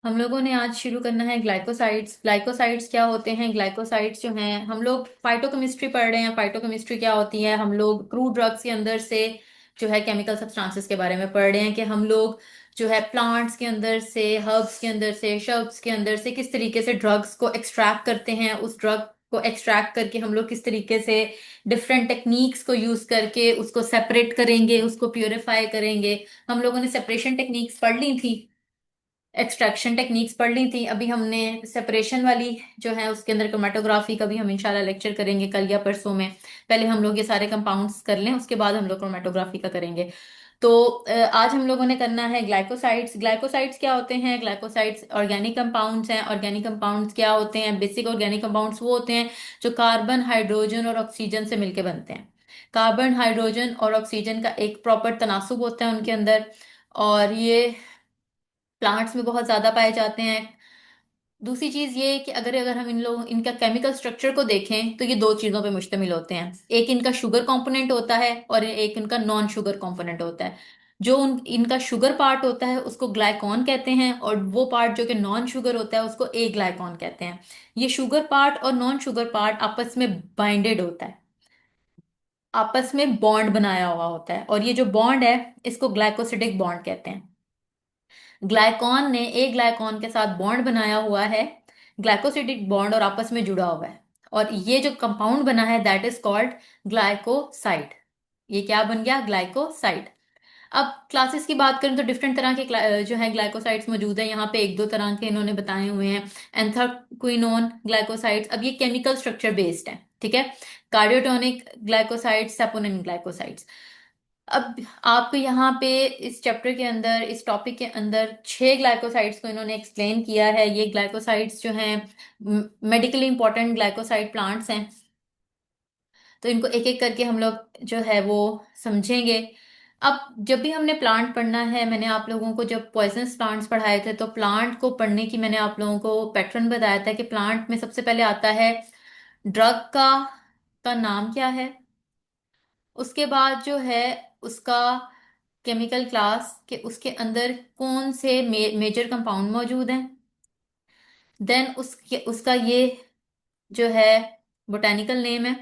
हम लोगों ने आज शुरू करना है ग्लाइकोसाइड्स। ग्लाइकोसाइड्स क्या होते हैं? ग्लाइकोसाइड्स जो हैं, हम लोग फाइटोकेमिस्ट्री पढ़ रहे हैं। फाइटोकेमिस्ट्री क्या होती है? हम लोग क्रूड ड्रग्स के अंदर से जो है केमिकल सब्सटेंसेस के बारे में पढ़ रहे हैं कि हम लोग जो है प्लांट्स के अंदर से, हर्ब्स के अंदर से, शर्ब्स के अंदर से किस तरीके से ड्रग्स को एक्सट्रैक्ट करते हैं। उस ड्रग को एक्सट्रैक्ट करके हम लोग किस तरीके से डिफरेंट टेक्निक्स को यूज करके उसको सेपरेट करेंगे, उसको प्योरीफाई करेंगे। हम लोगों ने सेपरेशन टेक्निक्स पढ़ ली थी, एक्सट्रैक्शन टेक्निक्स पढ़ ली थी। अभी हमने सेपरेशन वाली जो है उसके अंदर क्रोमेटोग्राफी का भी हम इंशाल्लाह लेक्चर करेंगे कल या परसों में। पहले हम लोग ये सारे कंपाउंड्स कर लें, उसके बाद हम लोग क्रोमेटोग्राफी का करेंगे। तो आज हम लोगों ने करना है ग्लाइकोसाइड्स। ग्लाइकोसाइड्स क्या होते हैं? ग्लाइकोसाइड्स ऑर्गेनिक कंपाउंड्स हैं। ऑर्गेनिक कंपाउंड्स क्या होते हैं? बेसिक ऑर्गेनिक कंपाउंड्स वो होते हैं जो कार्बन, हाइड्रोजन और ऑक्सीजन से मिलकर बनते हैं। कार्बन, हाइड्रोजन और ऑक्सीजन का एक प्रॉपर तनासुब होता है उनके अंदर, और ये प्लांट्स में बहुत ज्यादा पाए जाते हैं। दूसरी चीज ये कि अगर अगर हम इन लोग इनका केमिकल स्ट्रक्चर को देखें तो ये दो चीजों पे मुश्तमिल होते हैं। एक इनका शुगर कंपोनेंट होता है और एक इनका नॉन शुगर कंपोनेंट होता है। जो इनका शुगर पार्ट होता है उसको ग्लाइकॉन कहते हैं, और वो पार्ट जो कि नॉन शुगर होता है उसको ए ग्लाइकॉन कहते हैं। ये शुगर पार्ट और नॉन शुगर पार्ट आपस में बाइंडेड होता है, आपस में बॉन्ड बनाया हुआ होता है, और ये जो बॉन्ड है इसको ग्लाइकोसिडिक बॉन्ड कहते हैं। ग्लाइकॉन ने एक ग्लाइकॉन के साथ बॉन्ड बनाया हुआ है, ग्लाइकोसिडिक बॉन्ड, और आपस में जुड़ा हुआ है। और ये जो कंपाउंड बना है दैट इज कॉल्ड ग्लाइकोसाइड। ये क्या बन गया? ग्लाइकोसाइड। अब क्लासेस की बात करें तो डिफरेंट तरह के जो है ग्लाइकोसाइड्स मौजूद है। यहाँ पे एक दो तरह के इन्होंने बताए हुए हैं। एंथ्राक्विनोन ग्लाइकोसाइड्स, अब ये केमिकल स्ट्रक्चर बेस्ड है, ठीक है। Cardiotonic glycosides, saponin glycosides. अब आपको यहाँ पे इस चैप्टर के अंदर, इस टॉपिक के अंदर 6 ग्लाइकोसाइड्स को इन्होंने एक्सप्लेन किया है। ये ग्लाइकोसाइड्स जो हैं मेडिकली इंपॉर्टेंट ग्लाइकोसाइड प्लांट्स हैं। तो इनको एक एक करके हम लोग जो है वो समझेंगे। अब जब भी हमने प्लांट पढ़ना है, मैंने आप लोगों को जब पॉइजनस प्लांट्स पढ़ाए थे तो प्लांट को पढ़ने की मैंने आप लोगों को पैटर्न बताया था कि प्लांट में सबसे पहले आता है ड्रग का नाम क्या है। उसके बाद जो है उसका केमिकल क्लास के उसके अंदर कौन से मेजर कंपाउंड मौजूद हैं। देन उसका ये जो है बोटेनिकल नेम है,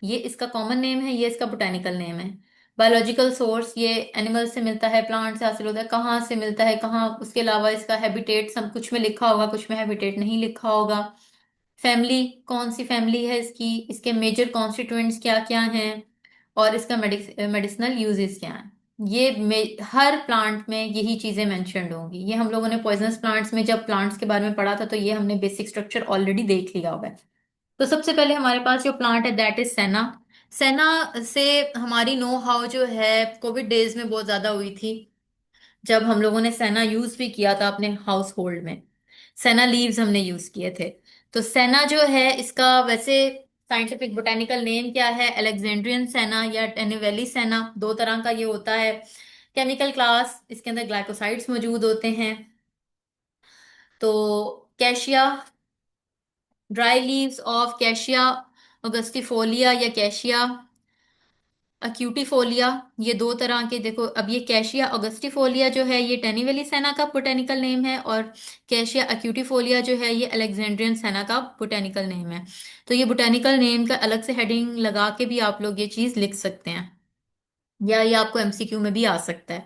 ये इसका कॉमन नेम है, ये इसका बोटेनिकल नेम है। बायोलॉजिकल सोर्स, ये एनिमल से मिलता है, प्लांट से हासिल होता है, कहाँ से मिलता है, कहाँ। उसके अलावा इसका हैबिटेट, सब कुछ में लिखा होगा, कुछ में हैबिटेट नहीं लिखा होगा। फैमिली, कौन सी फैमिली है इसकी, इसके मेजर कॉन्स्टिट्यूएंट्स क्या क्या हैं, और इसका मेडिसिनल यूजेस क्या हैं। हर प्लांट में यही चीजें मेंशन्ड होंगी। ये हम लोगों ने पॉइजनस प्लांट्स में जब प्लांट्स के बारे में पढ़ा था तो ये हमने बेसिक स्ट्रक्चर ऑलरेडी देख लिया होगा। तो सबसे पहले हमारे पास जो प्लांट है दैट इज सेना। सेना से हमारी नो हाउ जो है कोविड डेज में बहुत ज्यादा हुई थी, जब हम लोगों ने सेना यूज भी किया था अपने हाउस होल्ड में। सेना लीव्स हमने यूज किए थे। तो सेना जो है इसका वैसे साइंटिफिक बोटेनिकल नेम क्या है? अलेक्जेंड्रियन सेना या टेनिवेली सेना, दो तरह का ये होता है। केमिकल क्लास, इसके अंदर ग्लाइकोसाइड्स मौजूद होते हैं। तो cassia, dry leaves of cassia angustifolia या कैशिया अक्यूटिफोलिया, ये दो तरह के। देखो अब ये कैशिया ऑगस्टिफोलिया जो है ये टेनिवेली सेना का बोटेनिकल नेम है, और कैशिया अक्यूटिफोलिया जो है ये अलेक्जेंड्रियन सेना का बोटेनिकल नेम है। तो ये बोटेनिकल नेम का अलग से हेडिंग लगा के भी आप लोग ये चीज लिख सकते हैं, या ये आपको एमसीक्यू में भी आ सकता है।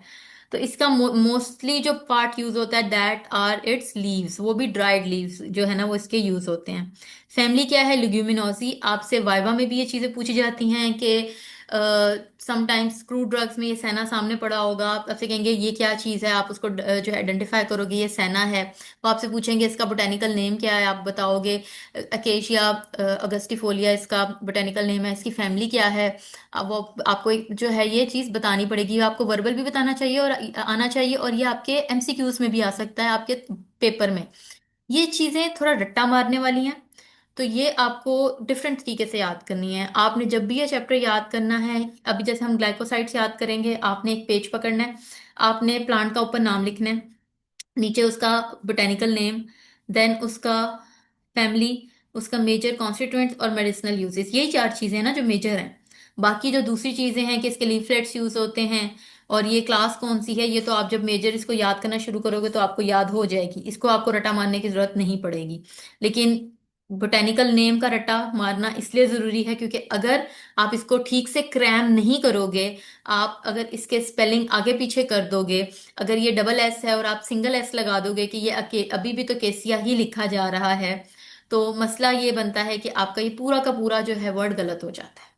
तो इसका मोस्टली जो पार्ट यूज होता है दैट आर इट्स लीव्स, वो भी ड्राइड लीव्स जो है ना वो इसके यूज होते हैं। फैमिली क्या है? लिग्यूमिनोसी। आपसे वाइवा में भी ये चीजें पूछी जाती हैं कि समटाइम्स क्रूड ड्रग्स में ये सेना सामने पड़ा होगा, आप आपसे कहेंगे ये क्या चीज है, आप उसको जो है आइडेंटिफाई करोगे ये सेना है। वो आपसे पूछेंगे इसका बोटेनिकल नेम क्या है, आप बताओगे अकेशिया अगस्टिफोलिया इसका बोटेनिकल नेम है। इसकी फैमिली क्या है, अब वो आपको जो है ये चीज बतानी पड़ेगी। आपको वर्बल भी बताना चाहिए और आना चाहिए, और ये आपके एमसीक्यूज में भी आ सकता है आपके पेपर में। ये चीजें थोड़ा रट्टा मारने वाली हैं, तो ये आपको डिफरेंट तरीके से याद करनी है। आपने जब भी ये चैप्टर याद करना है, अभी जैसे हम ग्लाइकोसाइड्स याद करेंगे, आपने एक पेज पकड़ना है, आपने प्लांट का ऊपर नाम लिखना है, नीचे उसका बोटेनिकल नेम, देन उसका फैमिली, उसका मेजर कॉन्स्टिट्यूएंट्स और मेडिसिनल यूजेस। यही 4 चीजें हैं ना जो मेजर हैं। बाकी जो दूसरी चीजें हैं कि इसके लीफलेट्स यूज होते हैं, और ये क्लास कौन सी है ये तो आप जब मेजर इसको याद करना शुरू करोगे तो आपको याद हो जाएगी, इसको आपको रटा मारने की जरूरत नहीं पड़ेगी। लेकिन बोटेनिकल नेम का रटा मारना इसलिए जरूरी है क्योंकि अगर आप इसको ठीक से क्रैम नहीं करोगे, आप अगर इसके स्पेलिंग आगे पीछे कर दोगे, अगर ये डबल एस है और आप सिंगल एस लगा दोगे कि ये अभी भी तो केसिया ही लिखा जा रहा है, तो मसला ये बनता है कि आपका ये पूरा का पूरा जो है वर्ड गलत हो जाता है।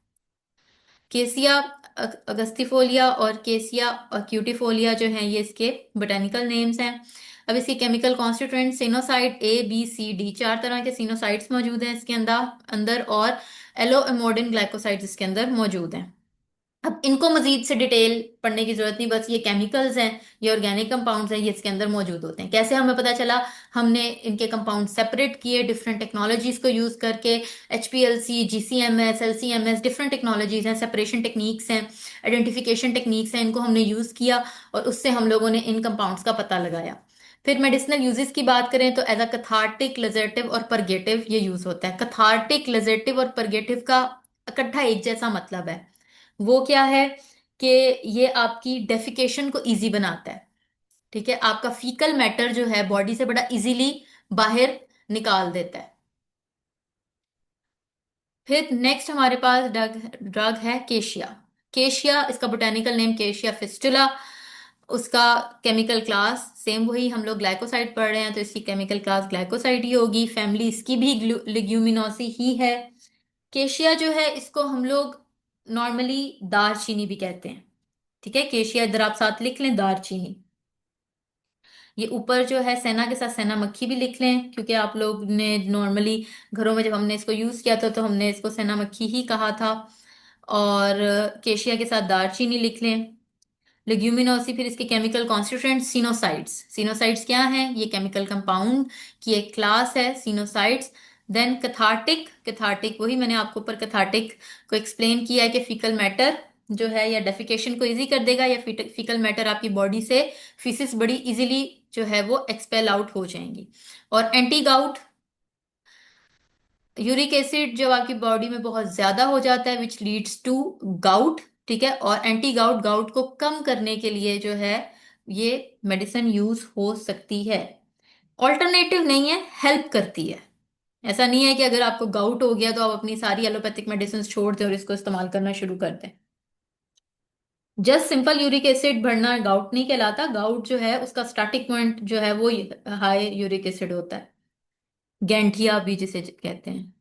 केसिया अगस्तिफोलिया और केसिया क्यूटिफोलिया जो हैं ये इसके बोटेनिकल नेम्स हैं। अब इसके chemical constituent sennoside A B C D, चार तरह के सिनोसाइड्स मौजूद हैं इसके अंदर अंदर और एलो एमोडिन ग्लाइकोसाइड्स इसके अंदर मौजूद हैं। अब इनको मजीद से डिटेल पढ़ने की जरूरत नहीं, बस ये केमिकल्स हैं, ये ऑर्गेनिक कंपाउंड्स हैं, ये इसके अंदर मौजूद होते हैं। कैसे हमें पता चला? हमने इनके कंपाउंड सेपरेट किए डिफरेंट टेक्नोलॉजीज को यूज करके। HPLC, GCMS, LCMS, different technologies हैं, सेपरेशन टेक्निक्स हैं, आइडेंटिफिकेशन टेक्निक्स हैं, इनको हमने यूज किया और उससे हम लोगों ने इन कंपाउंड्स का पता लगाया। फिर मेडिसिनल यूजेस की बात करें तो एज अ कथार्टिक, लजेटिव और परगेटिव ये यूज होता है। कथार्टिक, लजेटिव और परगेटिव का इकट्ठा एक जैसा मतलब है। वो क्या है कि ये आपकी डेफिकेशन को इजी बनाता है। ठीक है, आपका फीकल मैटर जो है बॉडी से बड़ा इजीली बाहर निकाल देता है। फिर नेक्स्ट हमारे पास ड्रग ड्रग है केशिया। केशिया, इसका बोटेनिकल नेम केशिया फिस्टुला। उसका केमिकल क्लास सेम वही, हम लोग ग्लाइकोसाइड पढ़ रहे हैं तो इसकी केमिकल क्लास ग्लाइकोसाइड ही होगी। फैमिली इसकी भी लिग्यूमिनोसी ही है। केशिया जो है इसको हम लोग नॉर्मली दारचीनी भी कहते हैं। ठीक है, केशिया इधर आप साथ लिख लें, दारचीनी। ये ऊपर जो है सेना के साथ सेना मक्खी भी लिख लें, क्योंकि आप लोग ने नॉर्मली घरों में जब हमने इसको यूज किया था तो हमने इसको सेना मक्खी ही कहा था। और केशिया के साथ दारचीनी लिख लें। लेग्यूमिनोसी, फिर इसके केमिकल कॉन्स्टिट्यूएंट सिनोसाइड्स। सिनोसाइड्स क्या हैं? ये केमिकल कंपाउंड की एक क्लास है, सिनोसाइड्स। देन कैथार्टिक, कैथार्टिक वही मैंने आपको ऊपर कैथार्टिक को एक्सप्लेन किया है कि फीकल मैटर जो है या डेफिकेशन को इजी कर देगा, या फीकल मैटर आपकी बॉडी से फीसिस बड़ी इजीली जो है वो एक्सपेल आउट हो जाएंगी। और एंटी गाउट, यूरिक एसिड जब आपकी बॉडी में बहुत ज्यादा हो जाता है विच लीड्स टू गाउट। ठीक है, और एंटी गाउट, गाउट को कम करने के लिए जो है ये मेडिसिन यूज हो सकती है। ऑल्टरनेटिव नहीं है, हेल्प करती है। ऐसा नहीं है कि अगर आपको गाउट हो गया तो आप अपनी सारी एलोपैथिक मेडिसिन छोड़ दें और इसको इस्तेमाल करना शुरू कर दें। जस्ट सिंपल यूरिक एसिड बढ़ना गाउट नहीं कहलाता। गाउट जो है उसका स्टार्टिंग पॉइंट जो है वो हाई यूरिक एसिड होता है, गैंठिया भी जिसे कहते हैं।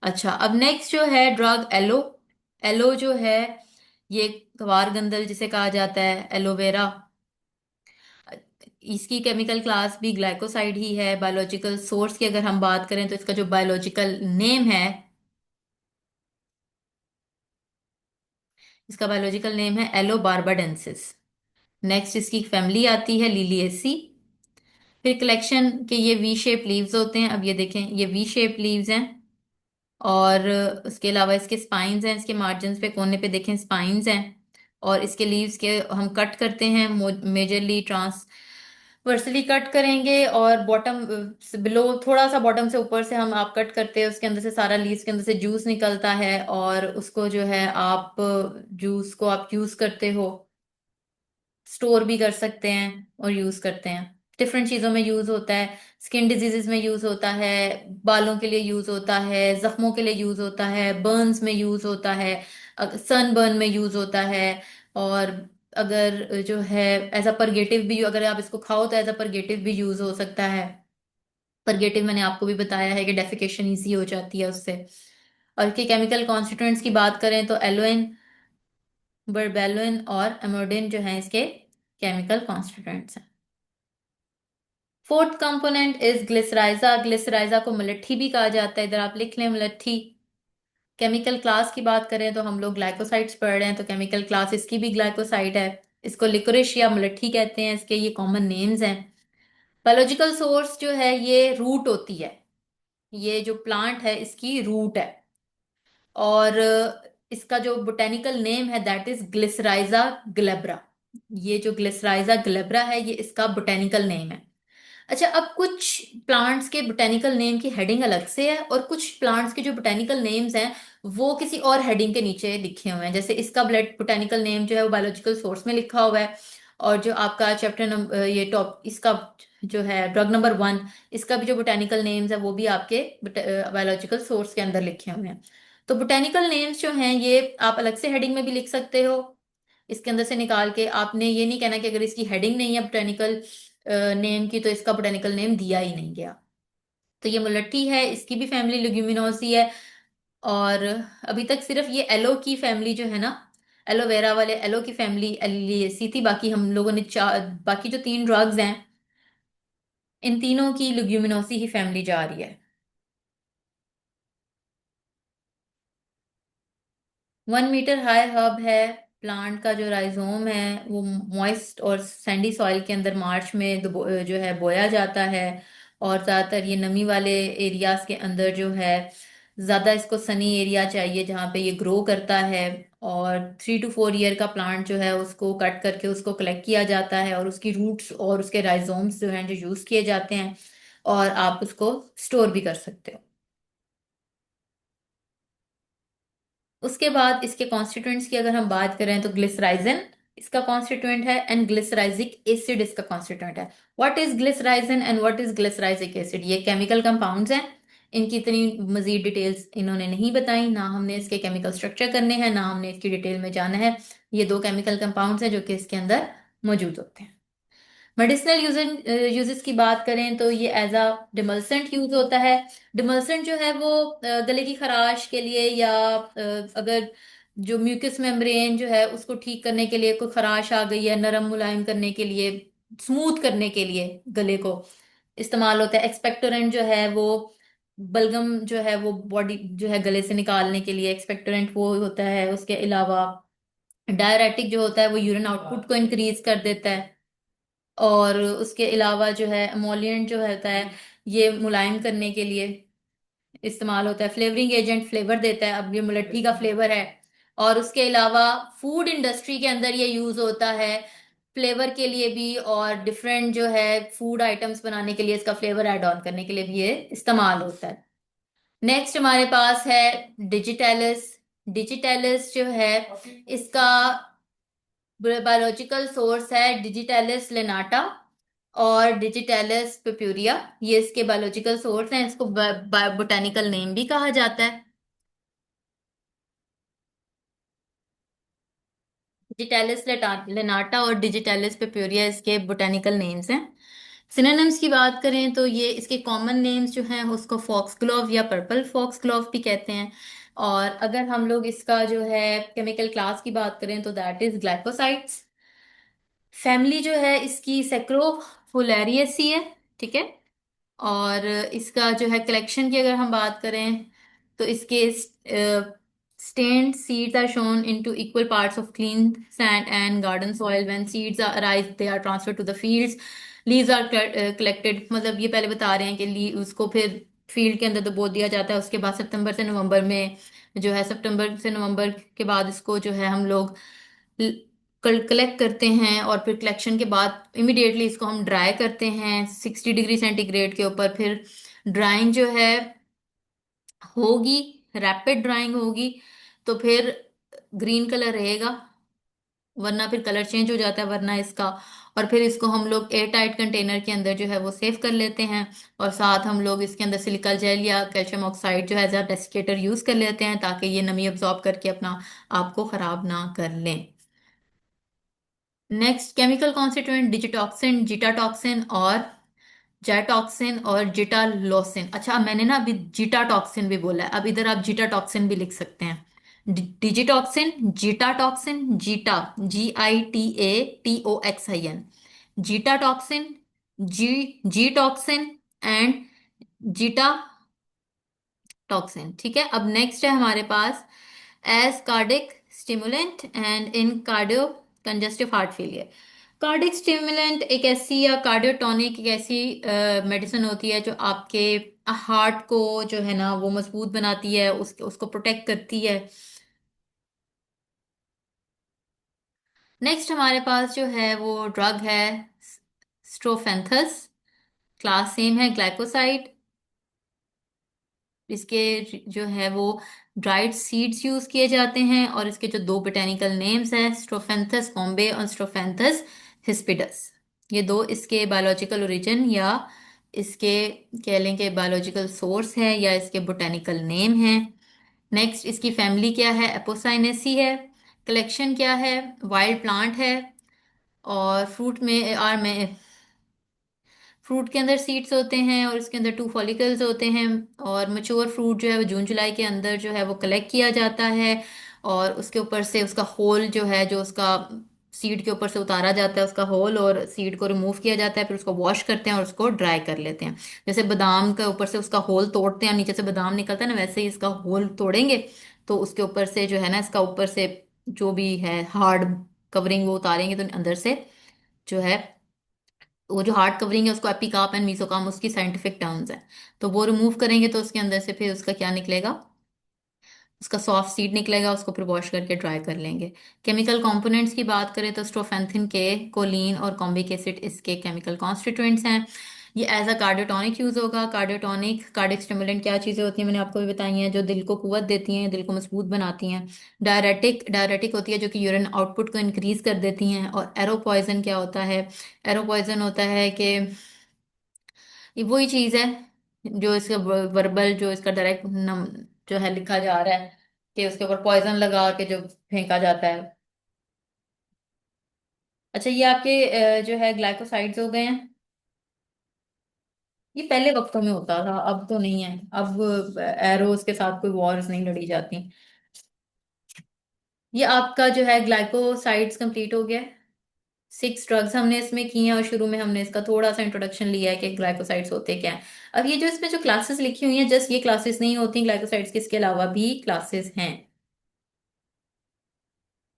अच्छा, अब नेक्स्ट जो है ड्रग एलो। एलो जो है ये गवार गंदल जिसे कहा जाता है, एलोवेरा। इसकी केमिकल क्लास भी ग्लाइकोसाइड ही है। बायोलॉजिकल सोर्स की अगर हम बात करें तो इसका जो बायोलॉजिकल नेम है, इसका बायोलॉजिकल नेम है एलो बार्बाडेंसिस। नेक्स्ट इसकी फैमिली आती है लिलिएसी। फिर कलेक्शन के ये वी शेप लीव्स होते हैं। अब ये देखें, ये वी शेप लीव्स हैं। और उसके अलावा इसके स्पाइंस हैं, इसके मार्जिन पे कोने पे देखें स्पाइंस हैं। और इसके लीव्स के हम कट करते हैं, मेजरली ट्रांसवर्सली कट करेंगे, और बॉटम बिलो थोड़ा सा बॉटम से ऊपर से हम आप कट करते हैं, उसके अंदर से सारा लीव्स के अंदर से जूस निकलता है और उसको जो है आप जूस को आप यूज करते हो, स्टोर भी कर सकते हैं और यूज करते हैं। डिफरेंट चीजों में यूज होता है। स्किन डिजीजेस में यूज होता है, बालों के लिए यूज होता है, जख्मों के लिए यूज होता है, बर्न्स में यूज होता है, सन बर्न में यूज होता है। और अगर जो है एज अ परगेटिव भी, अगर आप इसको खाओ तो एज अ परगेटिव भी यूज हो सकता है। परगेटिव मैंने आपको भी बताया है कि डेफिकेशन इजी हो जाती है उससे। और इसके केमिकल कॉन्स्टिट्यूएंट्स की बात करें तो एलोइन, बर्बेलोइन और एमोडिन जो है इसके केमिकल कॉन्स्टिट्यूएंट्स हैं। Fourth component is glycyrrhiza. Glycyrrhiza को मलट्ठी भी कहा जाता है, इधर आप लिख लें मलट्ठी। केमिकल क्लास की बात करें तो हम लोग ग्लाइकोसाइड्स पढ़ रहे हैं तो केमिकल क्लास इसकी भी ग्लाइकोसाइड है। इसको लिकोरिश या मलट्ठी कहते हैं, इसके ये कॉमन नेम्स हैं। बायोलॉजिकल सोर्स जो है ये रूट होती है, ये जो प्लांट है इसकी रूट है। और इसका जो बोटेनिकल नेम है दैट इज ग्लिसराइजा ग्लेब्रा। ये जो ग्लिसराइजा ग्लेब्रा है ये इसका बोटेनिकल नेम है। अच्छा, अब कुछ प्लांट्स के बोटेनिकल नेम की हेडिंग अलग से है और कुछ प्लांट्स के जो बोटेनिकल नेम्स हैं वो किसी और हेडिंग के नीचे लिखे हुए हैं। जैसे इसका ब्लड बोटेनिकल नेम जो है वो बायोलॉजिकल सोर्स में लिखा हुआ है, और जो आपका चैप्टर नंबर ये टॉप इसका जो है ड्रग नंबर 1, इसका भी जो बोटेनिकल नेम्स है वो भी आपके बायोलॉजिकल सोर्स के अंदर लिखे हुए हैं। तो बोटेनिकल नेम्स जो हैं ये आप अलग से हेडिंग में भी लिख सकते हो, इसके अंदर से निकाल के। आपने ये नहीं कहना कि अगर इसकी हेडिंग नहीं है बोटेनिकल नेम की तो इसका बोटेनिकल नेम दिया ही नहीं गया। तो ये मुलट्ठी है, इसकी भी फैमिली लेग्यूमिनोसी है। और अभी तक सिर्फ ये एलो की फैमिली जो है ना, एलोवेरा वाले एलो की फैमिली एलियेसी थी। बाकी हम लोगों ने चार, बाकी जो 3 ड्रग्स हैं इन तीनों की लेग्यूमिनोसी ही फैमिली जा रही है। 1 मीटर हाई हब है। प्लांट का जो राइजोम है वो मॉइस्ट और सैंडी सॉइल के अंदर मार्च में जो है बोया जाता है। और ज़्यादातर ये नमी वाले एरियाज के अंदर जो है ज़्यादा इसको सनी एरिया चाहिए जहाँ पे ये ग्रो करता है। और 3 to 4 ईयर का प्लांट जो है उसको कट करके उसको कलेक्ट किया जाता है, और उसकी रूट्स और उसके राइजोम्स जो हैं जो यूज़ किए जाते हैं, और आप उसको स्टोर भी कर सकते हो। उसके बाद इसके कॉन्स्टिट्यूएंट्स की अगर हम बात करें तो ग्लिसराइजिन इसका कॉन्स्टिट्यूएंट है, एंड ग्लिसराइजिक एसिड इसका कॉन्स्टिट्यूएंट है। What is glycyrrhizin and what is glycyrrhizic acid? ये केमिकल कंपाउंड्स हैं। इनकी इतनी मजीद डिटेल्स इन्होंने नहीं बताई, ना हमने इसके केमिकल स्ट्रक्चर करने हैं, ना हमने इसकी डिटेल में जाना है। ये 2 केमिकल कंपाउंड्स हैं जो कि इसके अंदर मौजूद होते हैं। मेडिसिनल यूजेस की बात करें तो ये एज अ डिमल्सेंट यूज होता है। डिमल्सेंट जो है वो गले की खराश के लिए, या अगर जो म्यूकस मेम्ब्रेन जो है उसको ठीक करने के लिए, कोई खराश आ गई है, नरम मुलायम करने के लिए, स्मूथ करने के लिए गले को इस्तेमाल होता है। एक्सपेक्टोरेंट जो है वो बलगम जो है वो बॉडी जो है गले से निकालने के लिए एक्सपेक्टोरेंट वो होता है। उसके अलावा डायरेटिक जो होता है वो यूरिन आउटपुट को इंक्रीज कर देता है। और उसके अलावा जो है एमोलिएंट जो होता है ये मुलायम करने के लिए इस्तेमाल होता है। फ्लेवरिंग एजेंट फ्लेवर देता है, अब ये मुलट्ठी का फ्लेवर है। और उसके अलावा फूड इंडस्ट्री के अंदर ये यूज होता है फ्लेवर के लिए भी, और डिफरेंट जो है फूड आइटम्स बनाने के लिए इसका फ्लेवर ऐड ऑन करने के लिए भी ये इस्तेमाल होता है। नेक्स्ट हमारे पास है डिजिटेलिस। डिजिटेलिस जो है इसका बायोलॉजिकल सोर्स है डिजिटेलिस लेनाटा और डिजिटेलिस पिप्यूरिया। ये इसके बायोलॉजिकल सोर्स हैं। इसको बोटेनिकल नेम भी कहा जाता है। डिजिटेलिस लेनाटा और डिजिटेलिस पिप्यूरिया इसके बोटेनिकल नेम्स हैं। सिनोनिम्स की बात करें तो ये इसके कॉमन नेम्स जो हैं उसको फॉक्स ग्लोव या पर्पल फॉक्स ग्लोव भी कहते हैं। और अगर हम लोग इसका जो है केमिकल क्लास की बात करें तो दैट इज ग्लाइकोसाइड्स। फैमिली जो है इसकी सेक्रोफुलेरिएसी है, ठीक है। और इसका जो है कलेक्शन की अगर हम बात करें तो इसके stained seeds are shown into equal parts of clean sand and garden soil. When seeds are arise they are transferred to the fields. Leaves are collected, मतलब ये पहले बता रहे हैं कि उसको फिर फील्ड के अंदर तो बो दिया जाता है। उसके बाद सितंबर से नवंबर में जो है, सितंबर से नवंबर के बाद इसको जो है हम लोग कलेक्ट करते हैं, और फिर कलेक्शन के बाद इमिडिएटली इसको हम ड्राई करते हैं 60 डिग्री सेंटीग्रेड के ऊपर। फिर ड्राइंग जो है होगी, रैपिड ड्राइंग होगी, तो फिर ग्रीन कलर रहेगा, वरना फिर कलर चेंज हो जाता है वरना इसका। और फिर इसको हम लोग एयर टाइट कंटेनर के अंदर जो है वो सेव कर लेते हैं, और साथ हम लोग इसके अंदर सिलिकल जेल या कैल्शियम ऑक्साइड जो है एज अ डेसिकेटर यूज कर लेते हैं, ताकि ये नमी अब्जॉर्ब करके अपना आपको खराब ना कर लें। नेक्स्ट केमिकल कॉन्स्टिट्यूएंट डिजिटॉक्सिन, जीटाटॉक्सिन और जैटॉक्सिन और जिटालोसिन। अच्छा, मैंने ना अभी जीटाटॉक्सिन भी बोला है, अब इधर आप जीटाटॉक्सिन भी लिख सकते हैं। Digitoxin, gitatoxin, gita GITATOXIN, gitatoxin, gitoxin and gita toxin, ठीक है। अब नेक्स्ट है हमारे पास as cardiac stimulant and in cardio congestive heart failure. Cardiac stimulant एक ऐसी, या कार्डियोटॉनिक एक ऐसी मेडिसिन होती है जो आपके हार्ट को जो है ना वो मजबूत बनाती है, उसको प्रोटेक्ट करती है। नेक्स्ट हमारे पास जो है वो ड्रग है स्ट्रोफेंथस। क्लास सेम है ग्लाइकोसाइड। इसके जो है वो ड्राइड सीड्स यूज किए जाते हैं, और इसके जो दो बोटेनिकल नेम्स हैं, स्ट्रोफेंथस कॉम्बे और स्ट्रोफेंथस हिस्पिडस, ये दो इसके बायोलॉजिकल ओरिजिन या इसके कह लें कि बायोलॉजिकल सोर्स है या इसके बोटेनिकल नेम है। नेक्स्ट इसकी फैमिली क्या है, एपोसाइनेसी है। कलेक्शन क्या है, वाइल्ड प्लांट है। और फ्रूट में आर में फ्रूट के अंदर सीड्स होते हैं और इसके अंदर टू फॉलिकल्स होते हैं। और मैच्योर फ्रूट जो है वो जून जुलाई के अंदर जो है वो कलेक्ट किया जाता है, और उसके ऊपर से उसका होल जो है, जो उसका सीड के ऊपर से उतारा जाता है उसका होल, और सीड को रिमूव किया जाता है, फिर उसको वॉश करते हैं और उसको ड्राई कर लेते हैं। जैसे बादाम के ऊपर से उसका होल तोड़ते हैं और नीचे से बादाम निकलता है ना, वैसे ही इसका होल तोड़ेंगे तो उसके ऊपर से जो है ना, इसका ऊपर से जो भी है हार्ड कवरिंग वो उतारेंगे तो अंदर से जो है वो जो हार्ड कवरिंग है उसको एपिकाप एंड मीसोकाम उसकी साइंटिफिक टर्म्स है। तो वो रिमूव करेंगे तो उसके अंदर से फिर उसका क्या निकलेगा, उसका सॉफ्ट सीड निकलेगा, उसको फिर वॉश करके ड्राई कर लेंगे। केमिकल कंपोनेंट्स की बात करें तो स्ट्रोफेंथिन के, कोलीन और कॉम्बिक एसिड इसके केमिकल कॉन्स्टिट्यूएंट्स हैं। ये एज अ कार्डियोटॉनिक यूज होगा। कार्डियोटॉनिक कार्डियक स्टिमुलेंट क्या चीजें होती हैं, मैंने आपको भी बताई हैं, जो दिल को कुवत देती हैं, दिल को मजबूत बनाती हैं। डायरेटिक डायरेटिक होती है जो कि यूरिन आउटपुट को इंक्रीज कर देती हैं। और एरो पॉइजन क्या होता है, एरो पॉइजन होता है कि ये वही चीज है जो इसका वर्बल, जो इसका डायरेक्ट जो है लिखा जा रहा है कि उसके ऊपर पॉइजन लगा के जो फेंका जाता है। अच्छा, ये आपके जो है ग्लाइकोसाइड्स हो गए हैं। ये पहले वक्तों में होता था, अब तो नहीं है। अब एरोस के साथ कोई वॉर्स नहीं लड़ी जाती। ये आपका जो है ग्लाइकोसाइड्स कंप्लीट हो गया है। 6 ड्रग्स हमने इसमें की हैं, और शुरू में हमने इसका थोड़ा सा इंट्रोडक्शन लिया है कि ग्लाइकोसाइड्स होते क्या हैं। अब ये जो इसमें जो क्लासेस लिखी हुई हैं, जस्ट ये क्लासेस नहीं होती ग्लाइकोसाइड्स के, इसके अलावा भी क्लासेस हैं।